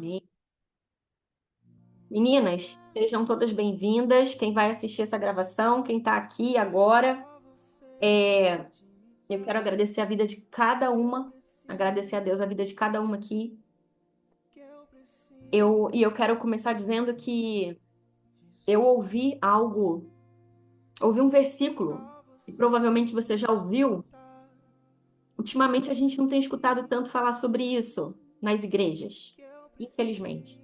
Amém. Meninas, sejam todas bem-vindas. Quem vai assistir essa gravação, quem está aqui agora, eu quero agradecer a vida de cada uma, agradecer a Deus a vida de cada uma aqui. Eu quero começar dizendo que eu ouvi algo, ouvi um versículo, e provavelmente você já ouviu. Ultimamente a gente não tem escutado tanto falar sobre isso nas igrejas, infelizmente.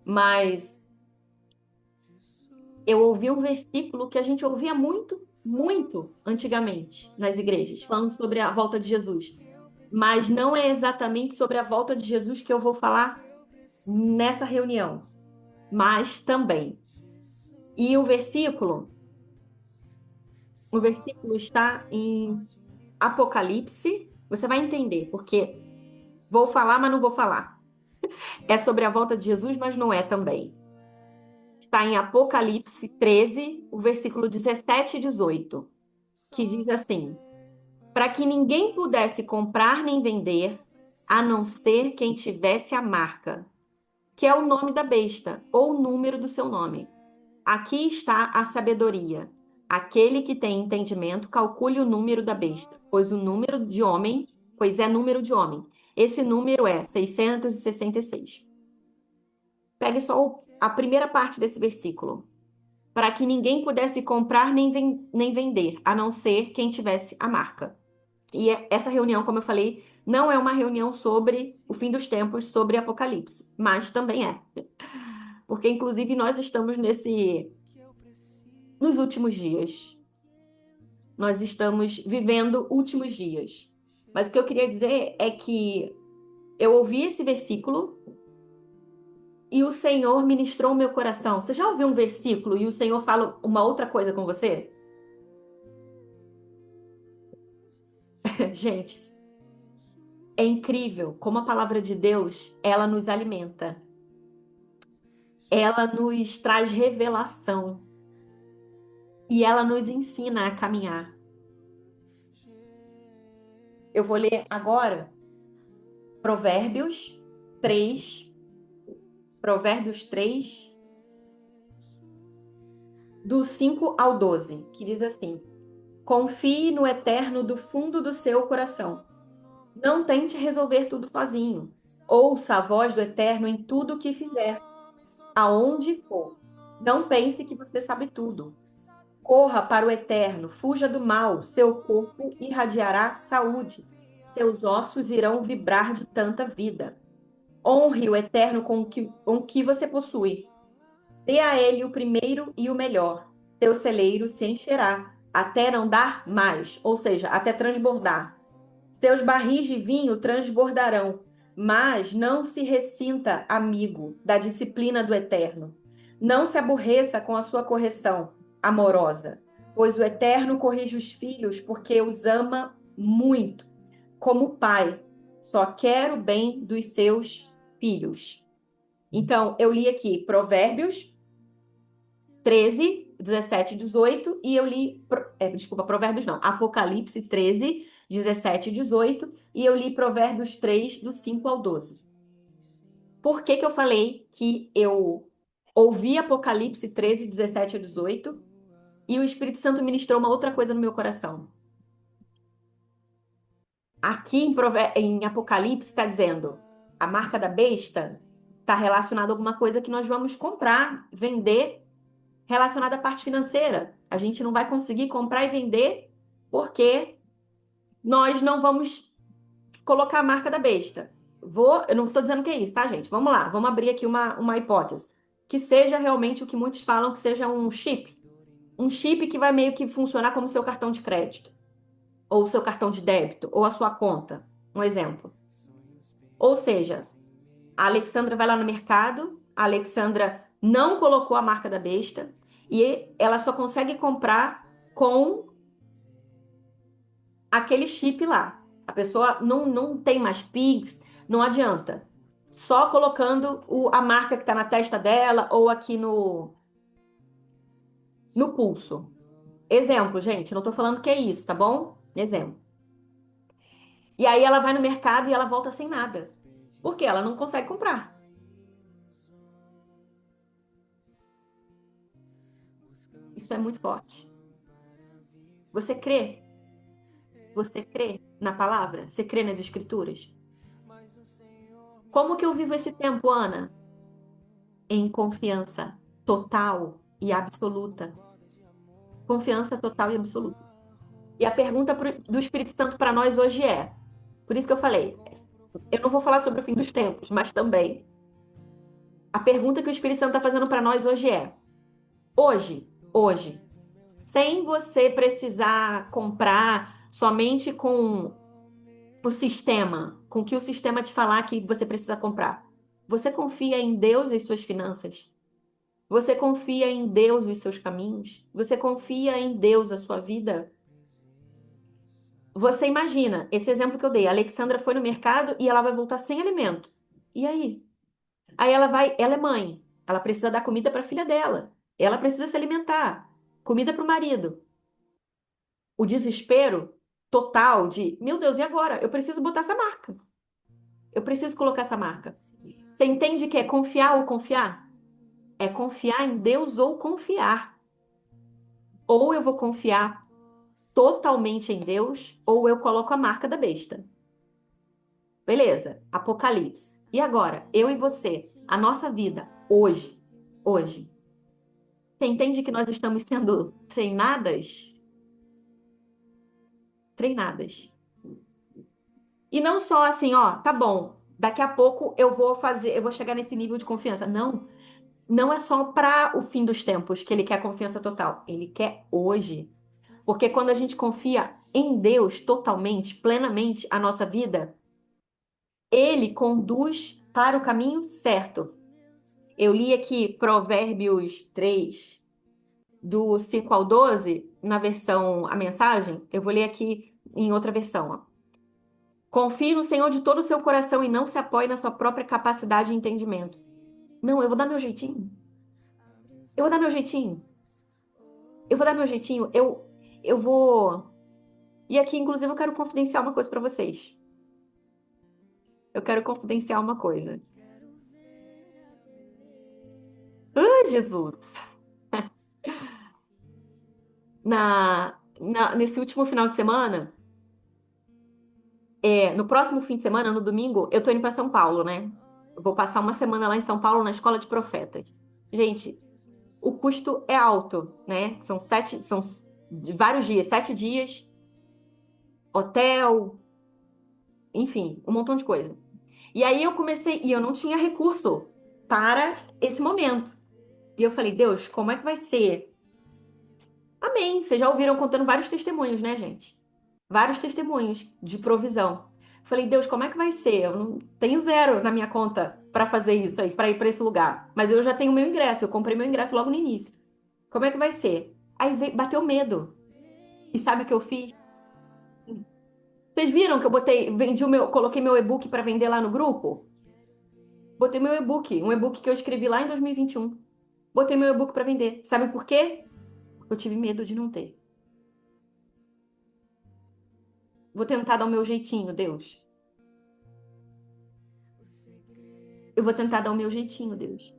Mas eu ouvi um versículo que a gente ouvia muito, muito antigamente nas igrejas, falando sobre a volta de Jesus. Mas não é exatamente sobre a volta de Jesus que eu vou falar nessa reunião, mas também. E o versículo está em Apocalipse. Você vai entender, porque vou falar, mas não vou falar. É sobre a volta de Jesus, mas não é também. Está em Apocalipse 13, o versículo 17 e 18, que diz assim: para que ninguém pudesse comprar nem vender, a não ser quem tivesse a marca, que é o nome da besta, ou o número do seu nome. Aqui está a sabedoria. Aquele que tem entendimento, calcule o número da besta, pois é número de homem. Esse número é 666. Pegue só a primeira parte desse versículo. Para que ninguém pudesse comprar nem vender, a não ser quem tivesse a marca. E essa reunião, como eu falei, não é uma reunião sobre o fim dos tempos, sobre Apocalipse, mas também é. Porque, inclusive, nós estamos nos últimos dias. Nós estamos vivendo últimos dias. Mas o que eu queria dizer é que eu ouvi esse versículo e o Senhor ministrou o meu coração. Você já ouviu um versículo e o Senhor fala uma outra coisa com você? Gente, é incrível como a palavra de Deus, ela nos alimenta. Ela nos traz revelação e ela nos ensina a caminhar. Eu vou ler agora Provérbios 3, Provérbios 3, do 5 ao 12, que diz assim: confie no Eterno do fundo do seu coração. Não tente resolver tudo sozinho. Ouça a voz do Eterno em tudo o que fizer, aonde for. Não pense que você sabe tudo. Corra para o eterno, fuja do mal, seu corpo irradiará saúde, seus ossos irão vibrar de tanta vida. Honre o eterno com o que você possui. Dê a ele o primeiro e o melhor. Seu celeiro se encherá, até não dar mais, ou seja, até transbordar. Seus barris de vinho transbordarão, mas não se ressinta, amigo, da disciplina do Eterno. Não se aborreça com a sua correção amorosa, pois o Eterno corrige os filhos porque os ama muito, como pai. Só quer o bem dos seus filhos. Então, eu li aqui Provérbios 13, 17 e 18, e eu li, desculpa, Provérbios não, Apocalipse 13, 17 e 18, e eu li Provérbios 3, do 5 ao 12. Por que que eu falei que eu ouvi Apocalipse 13, 17 e 18, e o Espírito Santo ministrou uma outra coisa no meu coração? Aqui em Apocalipse está dizendo, a marca da besta está relacionada a alguma coisa que nós vamos comprar, vender, relacionada à parte financeira. A gente não vai conseguir comprar e vender porque nós não vamos colocar a marca da besta. Eu não estou dizendo que é isso, tá, gente? Vamos lá, vamos abrir aqui uma hipótese. Que seja realmente o que muitos falam, que seja um chip. Um chip que vai meio que funcionar como seu cartão de crédito, ou seu cartão de débito, ou a sua conta. Um exemplo. Ou seja, a Alexandra vai lá no mercado, a Alexandra não colocou a marca da besta e ela só consegue comprar com aquele chip lá. A pessoa não tem mais Pix, não adianta. Só colocando a marca que está na testa dela ou aqui no pulso. Exemplo, gente, não estou falando que é isso, tá bom? Exemplo. E aí ela vai no mercado e ela volta sem nada. Por quê? Ela não consegue comprar. Isso é muito forte. Você crê? Você crê na palavra? Você crê nas escrituras? Como que eu vivo esse tempo, Ana? Em confiança total e absoluta. Confiança total e absoluta. E a pergunta do Espírito Santo para nós hoje é: por isso que eu falei, eu não vou falar sobre o fim dos tempos, mas também a pergunta que o Espírito Santo está fazendo para nós hoje é: hoje, sem você precisar comprar somente com o sistema, com o que o sistema te falar que você precisa comprar. Você confia em Deus e as suas finanças? Você confia em Deus e os seus caminhos? Você confia em Deus a sua vida? Você imagina, esse exemplo que eu dei, a Alexandra foi no mercado e ela vai voltar sem alimento. E aí? Aí ela é mãe, ela precisa dar comida para a filha dela, ela precisa se alimentar, comida para o marido. O desespero total de, meu Deus, e agora? Eu preciso botar essa marca. Eu preciso colocar essa marca. Você entende que é confiar ou confiar? É confiar em Deus ou confiar. Ou eu vou confiar totalmente em Deus, ou eu coloco a marca da besta. Beleza, Apocalipse. E agora, eu e você, a nossa vida, hoje. Você entende que nós estamos sendo treinadas? Treinadas. E não só assim, ó, tá bom, daqui a pouco eu vou chegar nesse nível de confiança. Não, não é só para o fim dos tempos que ele quer confiança total. Ele quer hoje. Porque quando a gente confia em Deus totalmente, plenamente a nossa vida, ele conduz para o caminho certo. Eu li aqui Provérbios 3 do 5 ao 12 na versão a mensagem. Eu vou ler aqui em outra versão, ó. Confie no Senhor de todo o seu coração e não se apoie na sua própria capacidade e entendimento. Não, eu vou dar meu jeitinho. Eu vou dar meu jeitinho. Eu vou dar meu jeitinho. Eu vou. E aqui, inclusive, eu quero confidenciar uma coisa para vocês. Eu quero confidenciar uma coisa. Ah, Jesus! Nesse último final de semana, no próximo fim de semana, no domingo, eu tô indo para São Paulo, né? Eu vou passar uma semana lá em São Paulo, na Escola de Profetas. Gente, o custo é alto, né? São de vários dias, 7 dias, hotel, enfim, um montão de coisa. E aí eu comecei, e eu não tinha recurso para esse momento. E eu falei, Deus, como é que vai ser? Amém. Vocês já ouviram contando vários testemunhos, né, gente? Vários testemunhos de provisão. Falei, Deus, como é que vai ser? Eu não tenho zero na minha conta para fazer isso aí, para ir para esse lugar. Mas eu já tenho meu ingresso, eu comprei meu ingresso logo no início. Como é que vai ser? Aí bateu medo. E sabe o que eu fiz? Vocês viram que eu coloquei meu e-book para vender lá no grupo? Botei meu e-book, um e-book que eu escrevi lá em 2021. Botei meu e-book para vender. Sabe por quê? Eu tive medo de não ter. Vou tentar dar o meu jeitinho, Deus. Eu vou tentar dar o meu jeitinho, Deus.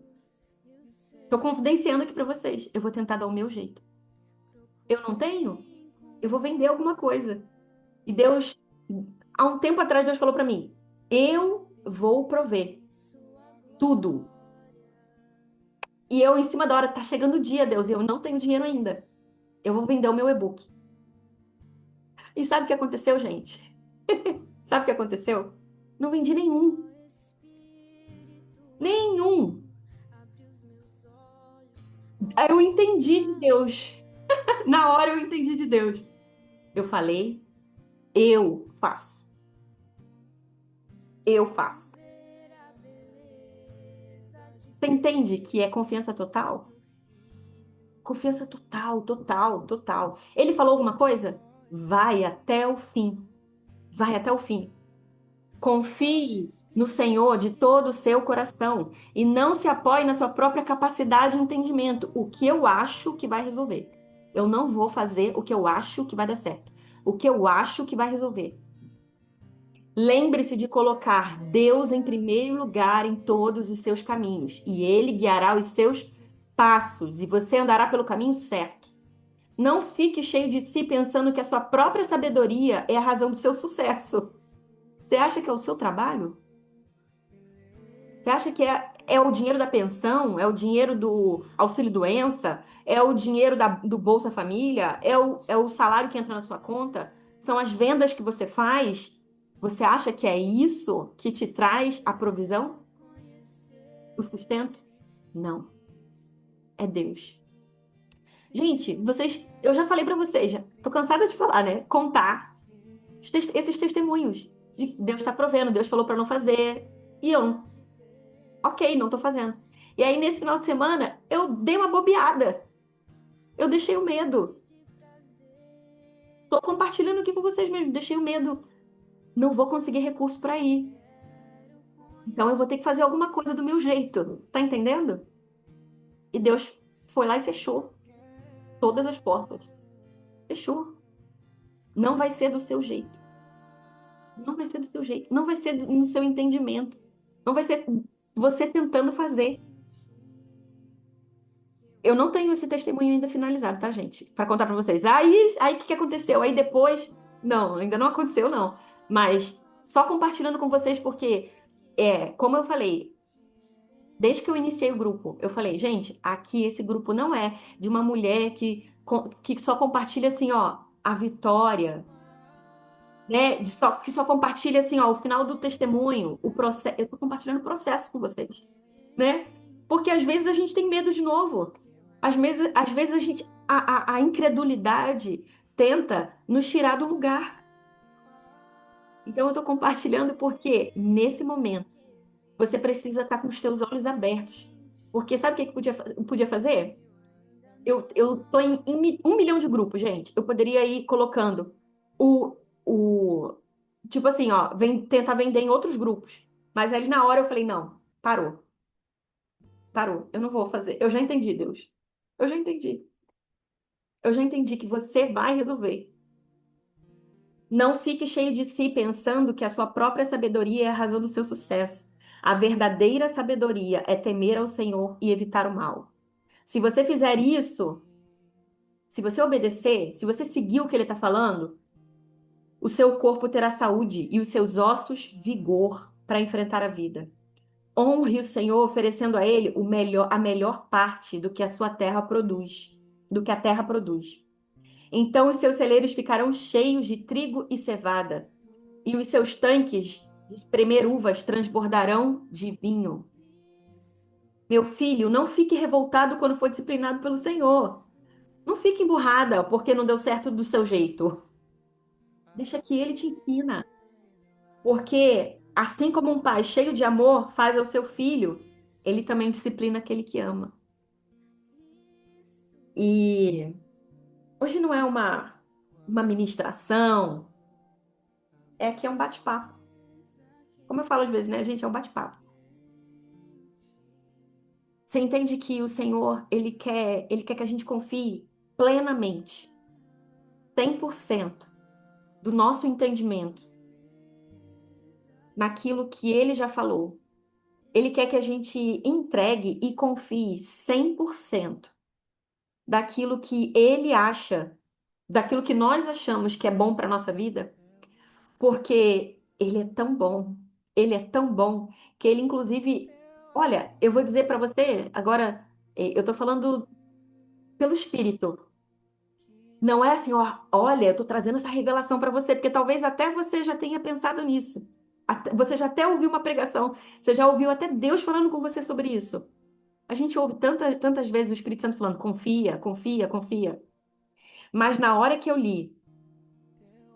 Tô confidenciando aqui para vocês. Eu vou tentar dar o meu jeito. Eu não tenho? Eu vou vender alguma coisa. E Deus, há um tempo atrás, Deus falou para mim: eu vou prover tudo. E eu, em cima da hora, tá chegando o dia, Deus, e eu não tenho dinheiro ainda. Eu vou vender o meu e-book. E sabe o que aconteceu, gente? Sabe o que aconteceu? Não vendi nenhum. Nenhum. Aí eu entendi de Deus. Na hora eu entendi de Deus. Eu falei, eu faço. Eu faço. Você entende que é confiança total? Confiança total, total, total. Ele falou alguma coisa? Vai até o fim. Vai até o fim. Confie no Senhor de todo o seu coração e não se apoie na sua própria capacidade e entendimento. O que eu acho que vai resolver. Eu não vou fazer o que eu acho que vai dar certo. O que eu acho que vai resolver. Lembre-se de colocar Deus em primeiro lugar em todos os seus caminhos, e Ele guiará os seus passos, e você andará pelo caminho certo. Não fique cheio de si pensando que a sua própria sabedoria é a razão do seu sucesso. Você acha que é o seu trabalho? Você acha que é o dinheiro da pensão? É o dinheiro do auxílio-doença? É o dinheiro do Bolsa Família? É o salário que entra na sua conta? São as vendas que você faz? Você acha que é isso que te traz a provisão? O sustento? Não, é Deus. Gente, eu já falei pra vocês, já tô cansada de falar, né? Contar esses testemunhos de Deus está provendo, Deus falou pra não fazer, e eu, ok, não tô fazendo. E aí, nesse final de semana, eu dei uma bobeada. Eu deixei o medo. Tô compartilhando aqui com vocês mesmo. Deixei o medo. Não vou conseguir recurso para ir. Então, eu vou ter que fazer alguma coisa do meu jeito. Tá entendendo? E Deus foi lá e fechou todas as portas. Fechou. Não vai ser do seu jeito. Não vai ser do seu jeito. Não vai ser no seu entendimento. Não vai ser você tentando fazer. Eu não tenho esse testemunho ainda finalizado, tá, gente? Para contar para vocês. Aí o que que aconteceu? Aí depois, não, ainda não aconteceu, não. Mas só compartilhando com vocês porque como eu falei, desde que eu iniciei o grupo, eu falei, gente, aqui esse grupo não é de uma mulher que só compartilha assim, ó, a vitória, né? Que só compartilha assim, ó, o final do testemunho, o processo. Eu tô compartilhando o processo com vocês, né? Porque às vezes a gente tem medo de novo. Às vezes a incredulidade tenta nos tirar do lugar. Então eu estou compartilhando porque nesse momento você precisa estar com os seus olhos abertos. Porque sabe o que que podia fazer? Eu tô em 1 milhão de grupos, gente. Eu poderia ir colocando o, o tipo assim, ó, tentar vender em outros grupos. Mas ali na hora eu falei, não, parou, parou. Eu não vou fazer. Eu já entendi, Deus. Eu já entendi. Eu já entendi que você vai resolver. Não fique cheio de si pensando que a sua própria sabedoria é a razão do seu sucesso. A verdadeira sabedoria é temer ao Senhor e evitar o mal. Se você fizer isso, se você obedecer, se você seguir o que ele está falando, o seu corpo terá saúde e os seus ossos vigor para enfrentar a vida. Honre o Senhor oferecendo a ele a melhor parte do que a sua terra produz, do que a terra produz. Então os seus celeiros ficarão cheios de trigo e cevada, e os seus tanques de espremer uvas transbordarão de vinho. Meu filho, não fique revoltado quando for disciplinado pelo Senhor. Não fique emburrada porque não deu certo do seu jeito. Deixa que ele te ensina. Porque assim como um pai cheio de amor faz ao seu filho, ele também disciplina aquele que ama. E hoje não é uma ministração, é que é um bate-papo. Como eu falo às vezes, né, gente? É um bate-papo. Você entende que o Senhor, ele quer que a gente confie plenamente, 100% do nosso entendimento naquilo que ele já falou. Ele quer que a gente entregue e confie 100% daquilo que ele acha, daquilo que nós achamos que é bom para nossa vida, porque ele é tão bom que ele inclusive, olha, eu vou dizer para você agora, eu tô falando pelo Espírito. Não é assim, ó, olha, eu tô trazendo essa revelação para você, porque talvez até você já tenha pensado nisso. Você já até ouviu uma pregação, você já ouviu até Deus falando com você sobre isso. A gente ouve tantas vezes o Espírito Santo falando, confia, confia, confia. Mas na hora que eu li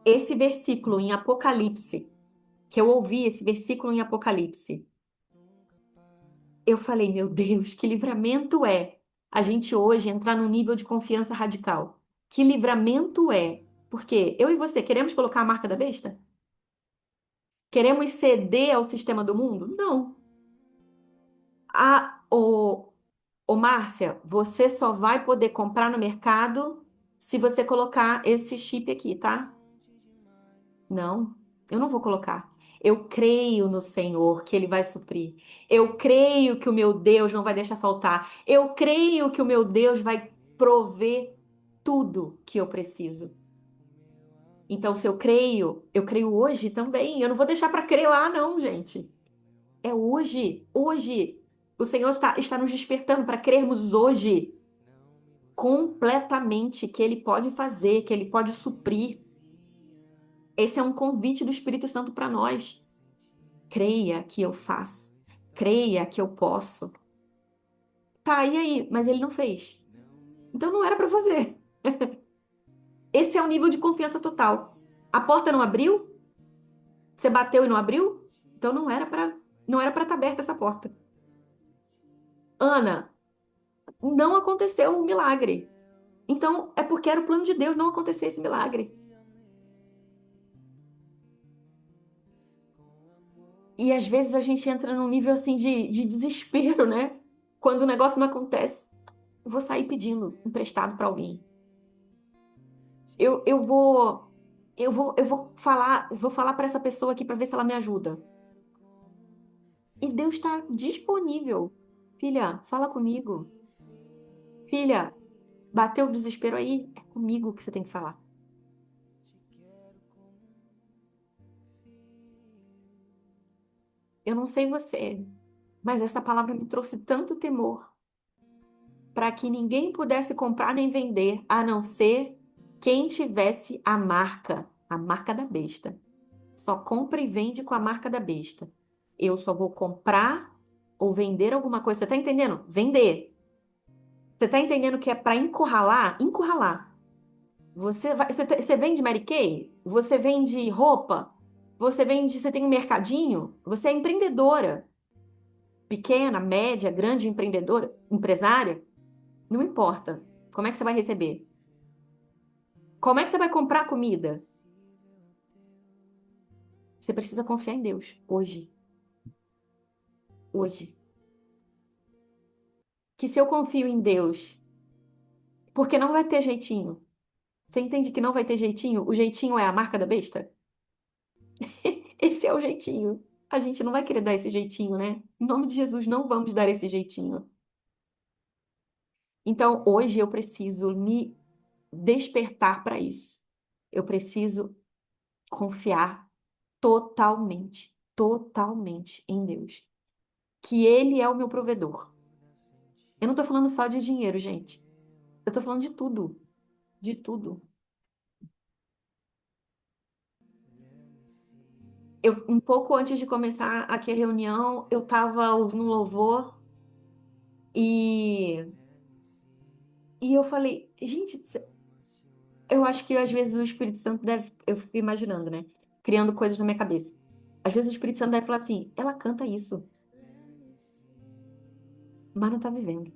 esse versículo em Apocalipse, que eu ouvi esse versículo em Apocalipse, eu falei, meu Deus, que livramento é a gente hoje entrar num nível de confiança radical. Que livramento é? Porque eu e você queremos colocar a marca da besta? Queremos ceder ao sistema do mundo? Não. Ô, Márcia, você só vai poder comprar no mercado se você colocar esse chip aqui, tá? Não, eu não vou colocar. Eu creio no Senhor que Ele vai suprir. Eu creio que o meu Deus não vai deixar faltar. Eu creio que o meu Deus vai prover. tudo que eu preciso. Então, se eu creio hoje também. Eu não vou deixar para crer lá, não, gente. É hoje, hoje. O Senhor está nos despertando para crermos hoje completamente que Ele pode fazer, que Ele pode suprir. Esse é um convite do Espírito Santo para nós. Creia que eu faço. Creia que eu posso. Tá, e aí? Mas ele não fez. Então não era para fazer. Esse é o nível de confiança total. A porta não abriu? Você bateu e não abriu? Então não era para estar aberta essa porta. Ana, não aconteceu um milagre. Então é porque era o plano de Deus não acontecer esse milagre. E às vezes a gente entra num nível assim de desespero, né? Quando o negócio não acontece. Eu vou sair pedindo emprestado para alguém. Eu vou eu vou falar para essa pessoa aqui para ver se ela me ajuda. E Deus está disponível. Filha, fala comigo. Filha, bateu o desespero aí? É comigo que você tem que falar. Eu não sei você, mas essa palavra me trouxe tanto temor para que ninguém pudesse comprar nem vender, a não ser quem tivesse a marca da besta. Só compra e vende com a marca da besta. Eu só vou comprar ou vender alguma coisa. Você tá entendendo? Vender. Você tá entendendo que é para encurralar? Encurralar. Você vende Mary Kay? Você vende roupa? Você tem um mercadinho? Você é empreendedora. Pequena, média, grande empreendedora, empresária? Não importa. Como é que você vai receber? Como é que você vai comprar comida? Você precisa confiar em Deus. Hoje. Hoje. Que se eu confio em Deus, porque não vai ter jeitinho. Você entende que não vai ter jeitinho? O jeitinho é a marca da besta? Esse é o jeitinho. A gente não vai querer dar esse jeitinho, né? Em nome de Jesus, não vamos dar esse jeitinho. Então, hoje eu preciso me despertar para isso. Eu preciso confiar totalmente, totalmente em Deus. Que Ele é o meu provedor. Eu não tô falando só de dinheiro, gente. Eu tô falando de tudo. De tudo. Um pouco antes de começar aqui a reunião, eu tava ouvindo um louvor e, e eu falei, gente, eu acho que às vezes o Espírito Santo deve, eu fico imaginando, né? Criando coisas na minha cabeça. Às vezes o Espírito Santo deve falar assim, ela canta isso, mas não tá vivendo.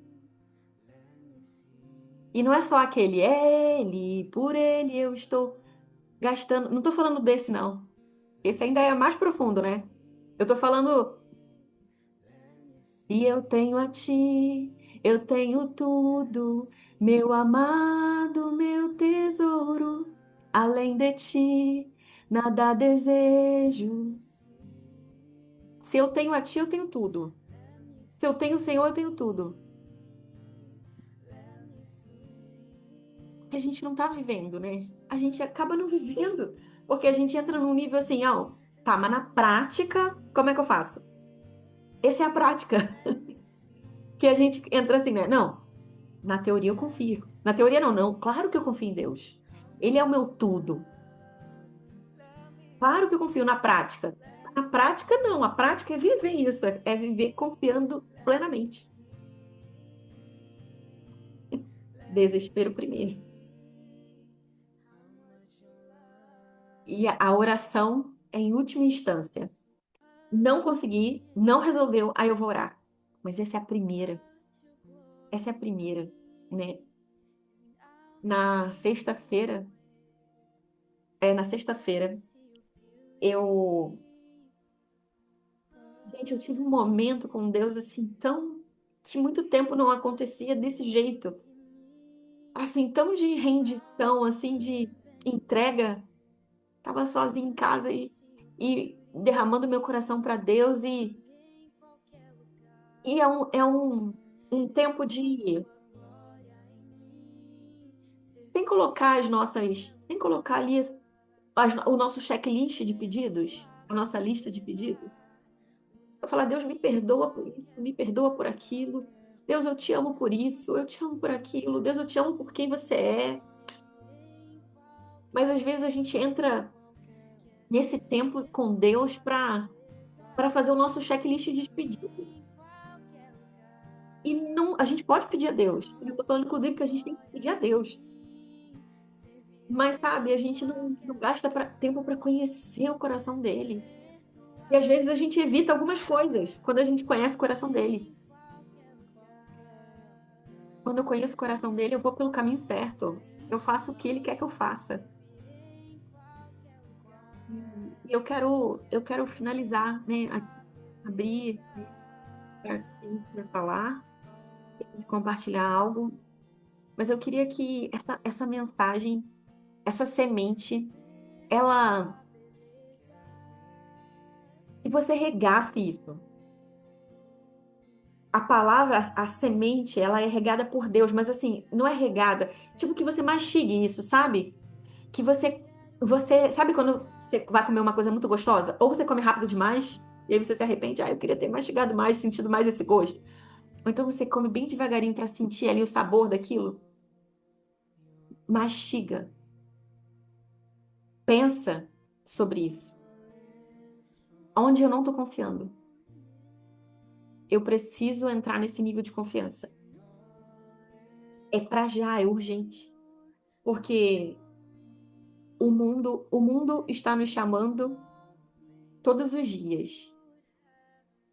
E não é só aquele, ele, por ele eu estou gastando. Não tô falando desse, não. Esse ainda é mais profundo, né? Eu tô falando, e eu tenho a ti, eu tenho tudo, meu amado, meu tesouro, além de ti, nada desejo. Se eu tenho a ti, eu tenho tudo. Se eu tenho o Senhor, eu tenho tudo. Que a gente não tá vivendo, né? A gente acaba não vivendo, porque a gente entra num nível assim, ó, tá, mas na prática, como é que eu faço? Essa é a prática, que a gente entra assim, né? Não, na teoria eu confio. Na teoria não, não. Claro que eu confio em Deus. Ele é o meu tudo. Claro que eu confio na prática. Na prática, não. A prática é viver isso, é viver confiando plenamente. Desespero primeiro. E a oração é em última instância. Não consegui, não resolveu, aí eu vou orar. Mas essa é a primeira. Essa é a primeira, né? Na sexta-feira, na sexta-feira, eu, gente, eu tive um momento com Deus assim tão que muito tempo não acontecia desse jeito. Assim, tão de rendição, assim, de entrega. Tava sozinha em casa e derramando meu coração para Deus e é um tempo de sem colocar sem colocar ali o nosso checklist de pedidos, a nossa lista de pedidos. Eu falar, Deus, me perdoa por isso, me perdoa por aquilo. Deus, eu te amo por isso, eu te amo por aquilo. Deus, eu te amo por quem você é. Mas às vezes a gente entra nesse tempo com Deus para fazer o nosso checklist de pedidos. E não, a gente pode pedir a Deus. Eu estou falando, inclusive, que a gente tem que pedir a Deus. Mas, sabe, a gente não gasta tempo para conhecer o coração dele. E às vezes a gente evita algumas coisas quando a gente conhece o coração dele. Quando eu conheço o coração dele, eu vou pelo caminho certo. Eu faço o que ele quer que eu faça. E eu quero finalizar, né? Abrir para quem quiser falar e compartilhar algo. Mas eu queria que essa mensagem, essa semente, ela, que você regasse isso. A palavra, a semente, ela é regada por Deus, mas assim, não é regada, tipo que você mastigue isso, sabe? Que você, sabe quando você vai comer uma coisa muito gostosa? Ou você come rápido demais, e aí você se arrepende, eu queria ter mastigado mais, sentido mais esse gosto. Ou então você come bem devagarinho para sentir ali o sabor daquilo. Mastiga, pensa sobre isso. Onde eu não tô confiando? Eu preciso entrar nesse nível de confiança. É pra já, é urgente. Porque o mundo está nos chamando todos os dias.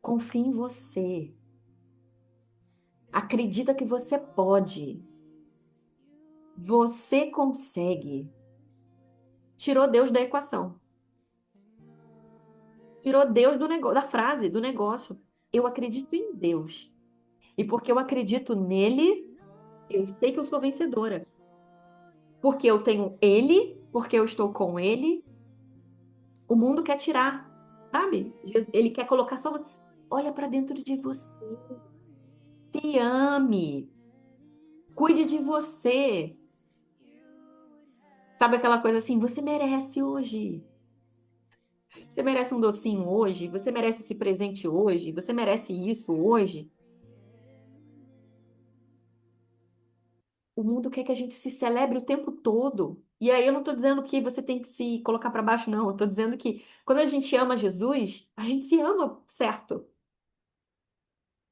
Confie em você. Acredita que você pode. Você consegue. Tirou Deus da equação. Tirou Deus do negócio, da frase, do negócio. Eu acredito em Deus. E porque eu acredito nele, eu sei que eu sou vencedora. Porque eu tenho ele, porque eu estou com ele, o mundo quer tirar, sabe? Ele quer colocar só. Olha para dentro de você. Se ame. Cuide de você. Sabe aquela coisa assim? Você merece hoje. Você merece um docinho hoje. Você merece esse presente hoje. Você merece isso hoje. O mundo quer que a gente se celebre o tempo todo. E aí eu não estou dizendo que você tem que se colocar para baixo, não. Eu estou dizendo que quando a gente ama Jesus, a gente se ama, certo?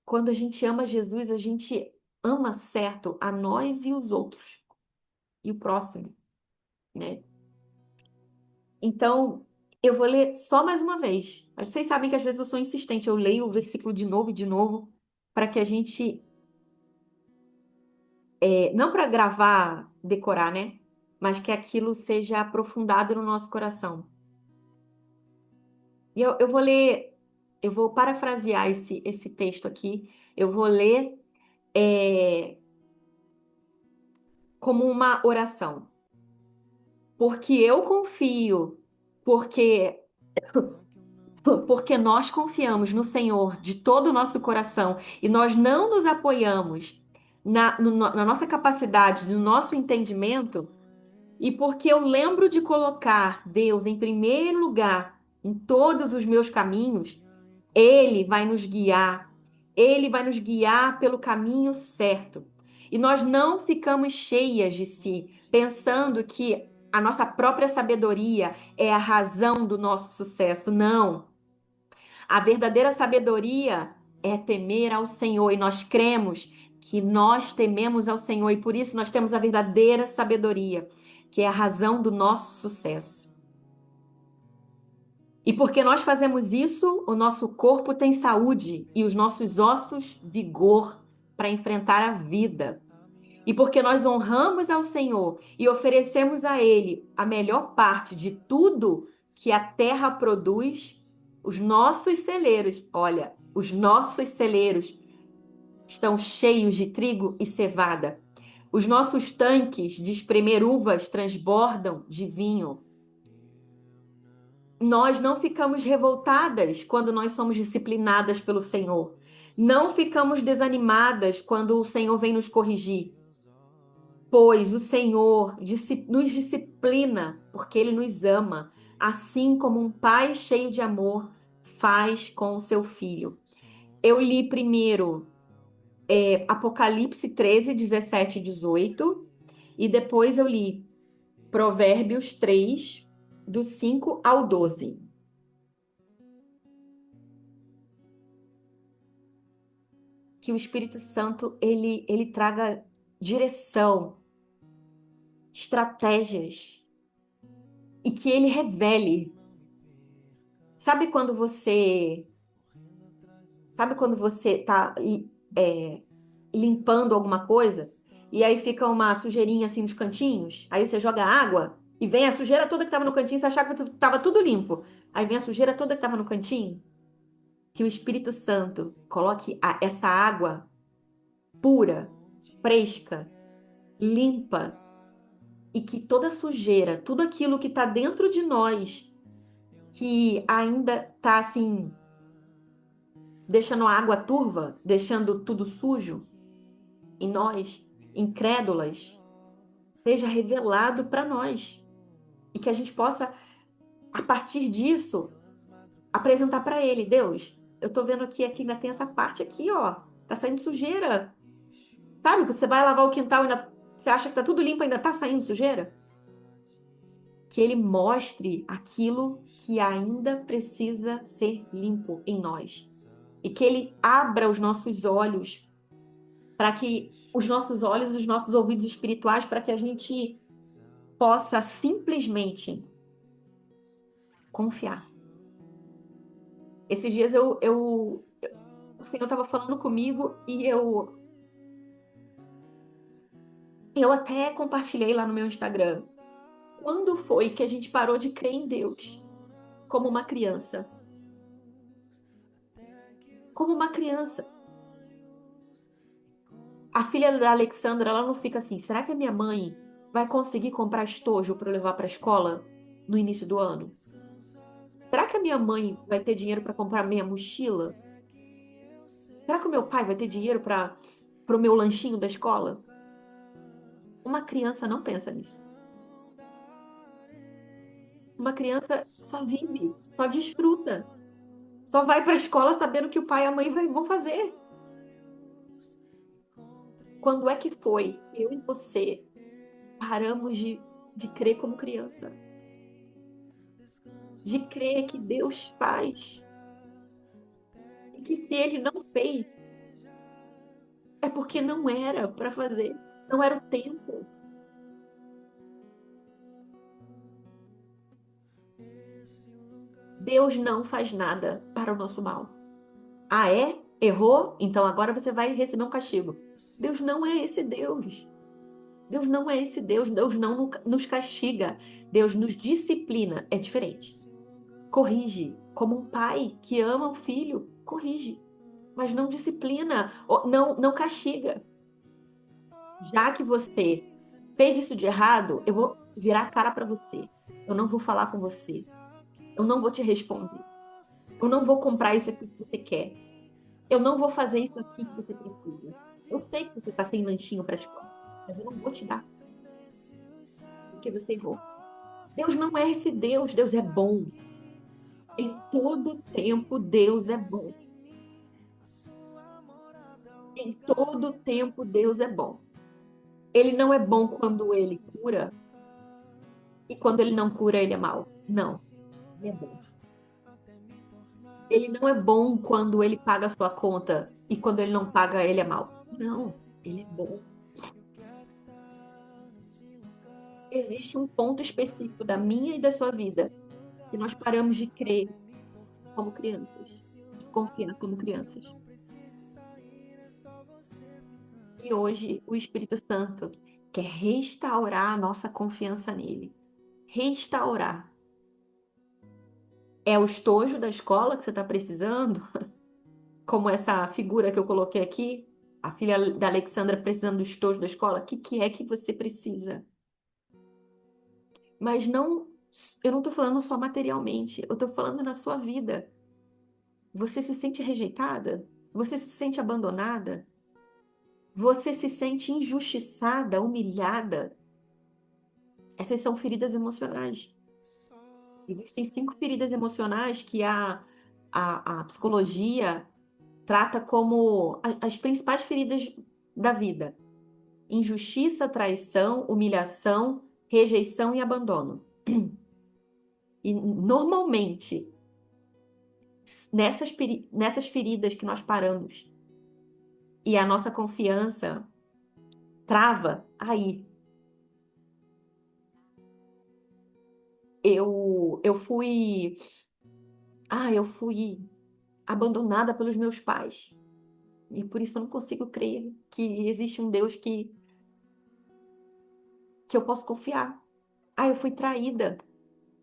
Quando a gente ama Jesus, a gente ama certo a nós e os outros. E o próximo, né? Então, eu vou ler só mais uma vez. Vocês sabem que às vezes eu sou insistente. Eu leio o versículo de novo, para que a gente não para gravar, decorar, né? Mas que aquilo seja aprofundado no nosso coração. E eu vou ler, eu vou parafrasear esse texto aqui. Eu vou ler como uma oração. Porque eu confio, porque porque nós confiamos no Senhor de todo o nosso coração e nós não nos apoiamos na nossa capacidade, no nosso entendimento. E porque eu lembro de colocar Deus em primeiro lugar em todos os meus caminhos, Ele vai nos guiar. Ele vai nos guiar pelo caminho certo. E nós não ficamos cheias de si, pensando que a nossa própria sabedoria é a razão do nosso sucesso. Não. A verdadeira sabedoria é temer ao Senhor. E nós cremos que nós tememos ao Senhor e por isso nós temos a verdadeira sabedoria, que é a razão do nosso sucesso. E porque nós fazemos isso, o nosso corpo tem saúde e os nossos ossos vigor para enfrentar a vida. E porque nós honramos ao Senhor e oferecemos a Ele a melhor parte de tudo que a terra produz, os nossos celeiros, olha, os nossos celeiros estão cheios de trigo e cevada. Os nossos tanques de espremer uvas transbordam de vinho. Nós não ficamos revoltadas quando nós somos disciplinadas pelo Senhor. Não ficamos desanimadas quando o Senhor vem nos corrigir. Pois o Senhor nos disciplina, porque Ele nos ama, assim como um pai cheio de amor faz com o seu filho. Eu li primeiro Apocalipse 13, 17 e 18, e depois eu li Provérbios 3, do 5 ao 12. Que o Espírito Santo ele traga direção, estratégias e que ele revele. Sabe quando você, sabe quando você tá é, limpando alguma coisa e aí fica uma sujeirinha assim nos cantinhos? Aí você joga água e vem a sujeira toda que estava no cantinho, você achava que estava tudo limpo. Aí vem a sujeira toda que estava no cantinho. Que o Espírito Santo coloque essa água pura, fresca, limpa e que toda sujeira, tudo aquilo que está dentro de nós, que ainda está assim, deixando a água turva, deixando tudo sujo em nós, incrédulas, seja revelado para nós e que a gente possa, a partir disso, apresentar para Ele, Deus, eu tô vendo aqui ainda tem essa parte aqui, ó, tá saindo sujeira. Sabe, você vai lavar o quintal e ainda, você acha que tá tudo limpo, ainda tá saindo sujeira? Que ele mostre aquilo que ainda precisa ser limpo em nós. E que ele abra os nossos olhos para que os nossos olhos, os nossos ouvidos espirituais, para que a gente possa simplesmente confiar. Esses dias o Senhor estava falando comigo e eu até compartilhei lá no meu Instagram. Quando foi que a gente parou de crer em Deus como uma criança? Como uma criança. A filha da Alexandra, ela não fica assim, será que a minha mãe vai conseguir comprar estojo para eu levar para a escola no início do ano? Será que a minha mãe vai ter dinheiro para comprar minha mochila? Será que o meu pai vai ter dinheiro para o meu lanchinho da escola? Uma criança não pensa nisso. Uma criança só vive, só desfruta, só vai para a escola sabendo que o pai e a mãe vão fazer. Quando é que foi que eu e você paramos de crer como criança? De crer que Deus faz? E que se ele não fez, é porque não era para fazer, não era o tempo. Deus não faz nada para o nosso mal. Ah, é? Errou? Então agora você vai receber um castigo. Deus não é esse Deus. Deus não é esse Deus. Deus não nos castiga. Deus nos disciplina. É diferente. Corrige. Como um pai que ama o filho, corrige. Mas não disciplina, não castiga. Já que você fez isso de errado, eu vou virar a cara para você. Eu não vou falar com você. Eu não vou te responder. Eu não vou comprar isso aqui que você quer. Eu não vou fazer isso aqui que você precisa. Eu sei que você está sem lanchinho para a escola, mas eu não vou te dar, porque você errou. Deus não é esse Deus. Deus é bom. Em todo tempo, Deus é bom. Em todo tempo, Deus é bom. Ele não é bom quando ele cura, e quando ele não cura, ele é mau. Não, ele é bom. Ele não é bom quando ele paga a sua conta e quando ele não paga, ele é mau. Não, ele é bom. Existe um ponto específico da minha e da sua vida que nós paramos de crer como crianças, de confiar como crianças. E hoje o Espírito Santo quer restaurar a nossa confiança nele. Restaurar. É o estojo da escola que você está precisando? Como essa figura que eu coloquei aqui? A filha da Alexandra precisando do estojo da escola? O que que é que você precisa? Mas não, eu não estou falando só materialmente, eu estou falando na sua vida. Você se sente rejeitada? Você se sente abandonada? Você se sente injustiçada, humilhada. Essas são feridas emocionais. Existem 5 feridas emocionais que a psicologia trata como as principais feridas da vida: injustiça, traição, humilhação, rejeição e abandono. E normalmente, nessas feridas que nós paramos e a nossa confiança trava aí. Eu fui abandonada pelos meus pais. E por isso eu não consigo crer que existe um Deus que eu posso confiar. Eu fui traída.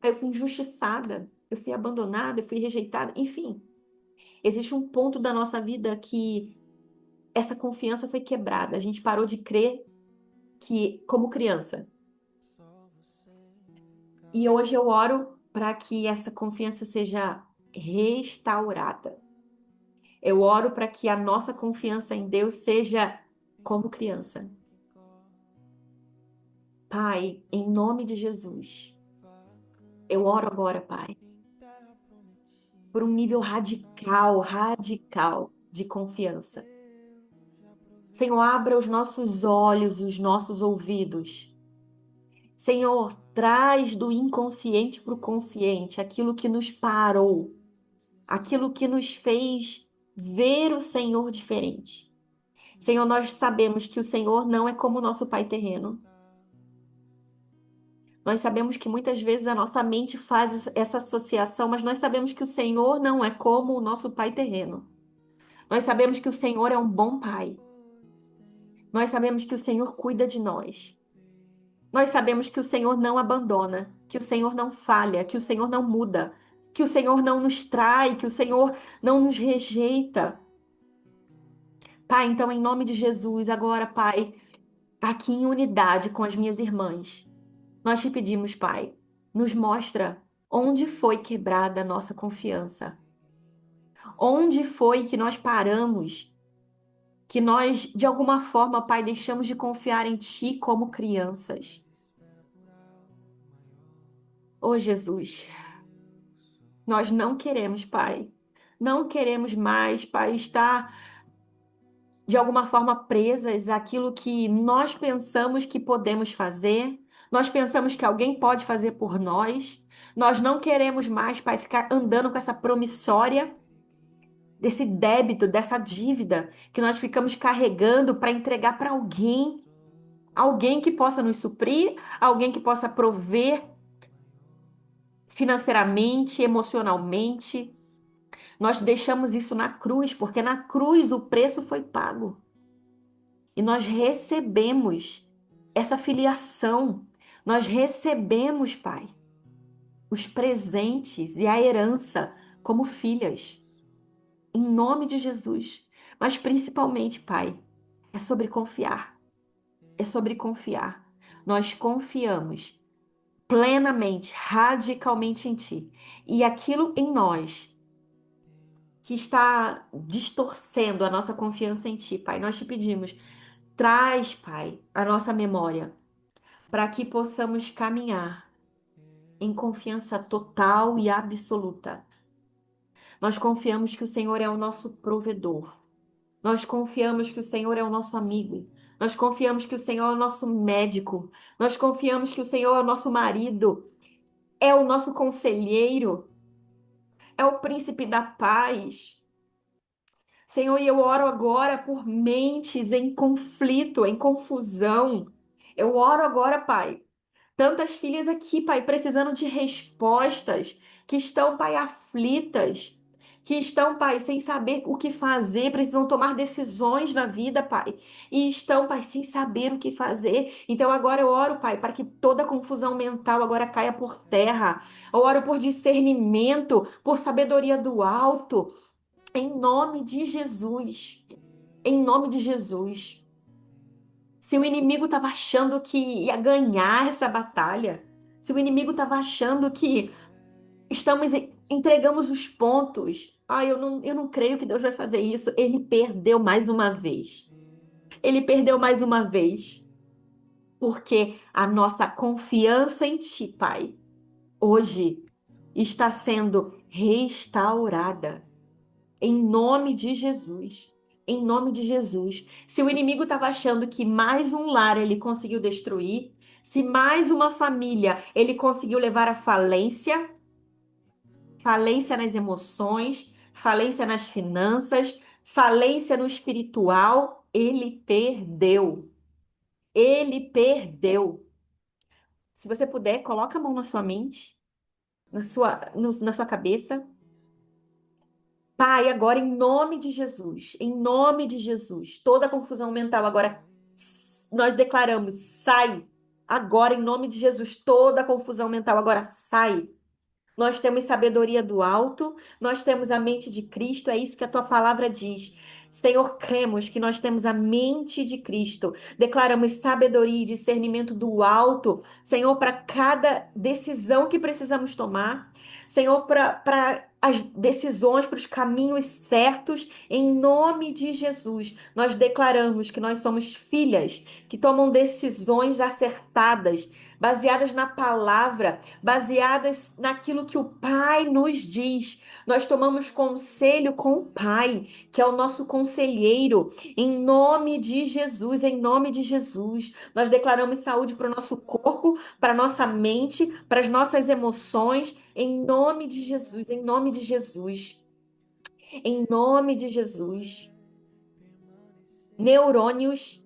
Eu fui injustiçada. Eu fui abandonada, eu fui rejeitada. Enfim, existe um ponto da nossa vida que essa confiança foi quebrada. A gente parou de crer que, como criança. E hoje eu oro para que essa confiança seja restaurada. Eu oro para que a nossa confiança em Deus seja como criança. Pai, em nome de Jesus, eu oro agora, Pai, por um nível radical, radical de confiança. Senhor, abra os nossos olhos, os nossos ouvidos. Senhor, traz do inconsciente para o consciente aquilo que nos parou, aquilo que nos fez ver o Senhor diferente. Senhor, nós sabemos que o Senhor não é como o nosso Pai terreno. Nós sabemos que muitas vezes a nossa mente faz essa associação, mas nós sabemos que o Senhor não é como o nosso Pai terreno. Nós sabemos que o Senhor é um bom Pai. Nós sabemos que o Senhor cuida de nós. Nós sabemos que o Senhor não abandona, que o Senhor não falha, que o Senhor não muda, que o Senhor não nos trai, que o Senhor não nos rejeita. Pai, então, em nome de Jesus, agora, Pai, aqui em unidade com as minhas irmãs, nós te pedimos, Pai, nos mostra onde foi quebrada a nossa confiança. Onde foi que nós paramos, que nós, de alguma forma, Pai, deixamos de confiar em Ti como crianças. Oh, Jesus, nós não queremos, Pai, não queremos mais, Pai, estar de alguma forma presas àquilo que nós pensamos que podemos fazer, nós pensamos que alguém pode fazer por nós. Nós não queremos mais, Pai, ficar andando com essa promissória desse débito, dessa dívida que nós ficamos carregando para entregar para alguém, alguém que possa nos suprir, alguém que possa prover financeiramente, emocionalmente. Nós deixamos isso na cruz, porque na cruz o preço foi pago. E nós recebemos essa filiação. Nós recebemos, Pai, os presentes e a herança como filhas, em nome de Jesus. Mas principalmente, Pai, é sobre confiar. É sobre confiar. Nós confiamos plenamente, radicalmente em Ti. E aquilo em nós que está distorcendo a nossa confiança em Ti, Pai, nós te pedimos, traz, Pai, a nossa memória para que possamos caminhar em confiança total e absoluta. Nós confiamos que o Senhor é o nosso provedor. Nós confiamos que o Senhor é o nosso amigo. Nós confiamos que o Senhor é o nosso médico. Nós confiamos que o Senhor é o nosso marido, é o nosso conselheiro, é o príncipe da paz. Senhor, e eu oro agora por mentes em conflito, em confusão. Eu oro agora, Pai. Tantas filhas aqui, Pai, precisando de respostas, que estão, Pai, aflitas, que estão, Pai, sem saber o que fazer, precisam tomar decisões na vida, Pai, e estão, Pai, sem saber o que fazer. Então agora eu oro, Pai, para que toda confusão mental agora caia por terra. Eu oro por discernimento, por sabedoria do alto, em nome de Jesus. Em nome de Jesus. Se o inimigo estava achando que ia ganhar essa batalha, se o inimigo estava achando que entregamos os pontos, eu não creio que Deus vai fazer isso. Ele perdeu mais uma vez. Ele perdeu mais uma vez, porque a nossa confiança em Ti, Pai, hoje está sendo restaurada. Em nome de Jesus. Em nome de Jesus. Se o inimigo estava achando que mais um lar ele conseguiu destruir, se mais uma família ele conseguiu levar à falência, falência nas emoções, falência nas finanças, falência no espiritual, ele perdeu. Ele perdeu. Se você puder, coloca a mão na sua mente, na sua cabeça. Pai, agora em nome de Jesus, em nome de Jesus, toda confusão mental agora nós declaramos, sai. Agora em nome de Jesus, toda confusão mental agora sai. Nós temos sabedoria do alto, nós temos a mente de Cristo, é isso que a tua palavra diz. Senhor, cremos que nós temos a mente de Cristo. Declaramos sabedoria e discernimento do alto, Senhor, para cada decisão que precisamos tomar. Senhor, para as decisões, para os caminhos certos, em nome de Jesus. Nós declaramos que nós somos filhas que tomam decisões acertadas, baseadas na palavra, baseadas naquilo que o Pai nos diz. Nós tomamos conselho com o Pai, que é o nosso conselheiro, em nome de Jesus, em nome de Jesus. Nós declaramos saúde para o nosso corpo, para a nossa mente, para as nossas emoções, em nome de Jesus, em nome de Jesus, em nome de Jesus. Neurônios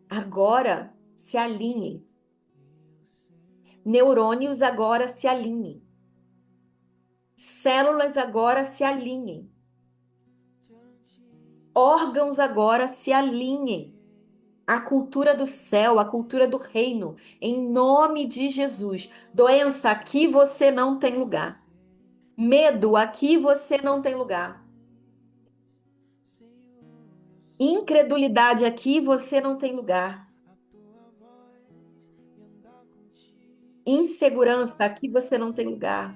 agora se alinhem. Neurônios agora se alinhem. Células agora se alinhem. Órgãos agora se alinhem. A cultura do céu, a cultura do reino, em nome de Jesus. Doença, aqui você não tem lugar. Medo, aqui você não tem lugar. Incredulidade, aqui você não tem lugar. Insegurança, aqui você não tem lugar.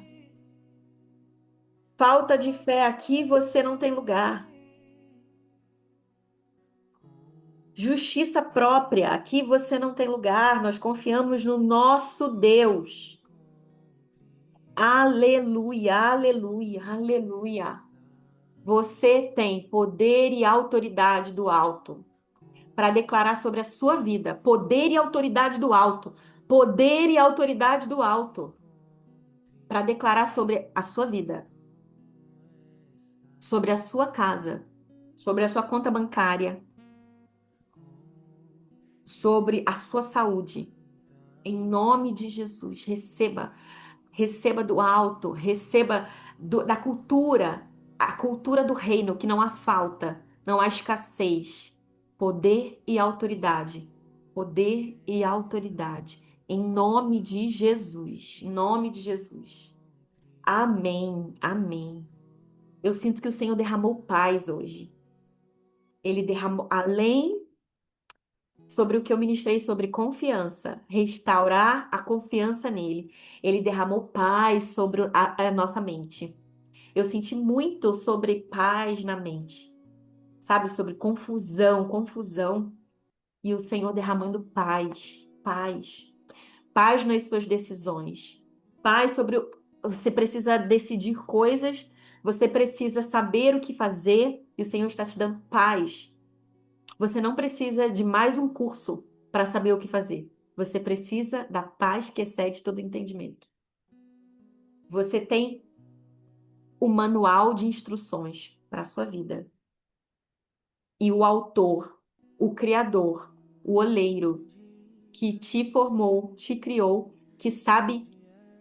Falta de fé, aqui você não tem lugar. Justiça própria, aqui você não tem lugar. Nós confiamos no nosso Deus. Aleluia, aleluia, aleluia. Você tem poder e autoridade do alto para declarar sobre a sua vida. Poder e autoridade do alto. Poder e autoridade do alto para declarar sobre a sua vida, sobre a sua casa, sobre a sua conta bancária, sobre a sua saúde. Em nome de Jesus, receba, receba do alto, receba da cultura, a cultura do reino, que não há falta, não há escassez. Poder e autoridade. Poder e autoridade. Em nome de Jesus. Em nome de Jesus. Amém. Amém. Eu sinto que o Senhor derramou paz hoje. Ele derramou, além sobre o que eu ministrei sobre confiança, restaurar a confiança nele. Ele derramou paz sobre a nossa mente. Eu senti muito sobre paz na mente, sabe? Sobre confusão, confusão. E o Senhor derramando paz, paz, paz nas suas decisões, paz sobre. Você precisa decidir coisas, você precisa saber o que fazer, e o Senhor está te dando paz. Você não precisa de mais um curso para saber o que fazer. Você precisa da paz que excede todo entendimento. Você tem o manual de instruções para a sua vida. E o autor, o criador, o oleiro que te formou, te criou, que sabe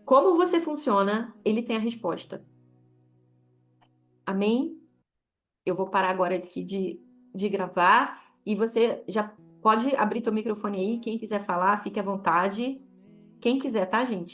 como você funciona, ele tem a resposta. Amém? Eu vou parar agora aqui de gravar e você já pode abrir teu microfone aí. Quem quiser falar, fique à vontade. Quem quiser, tá, gente?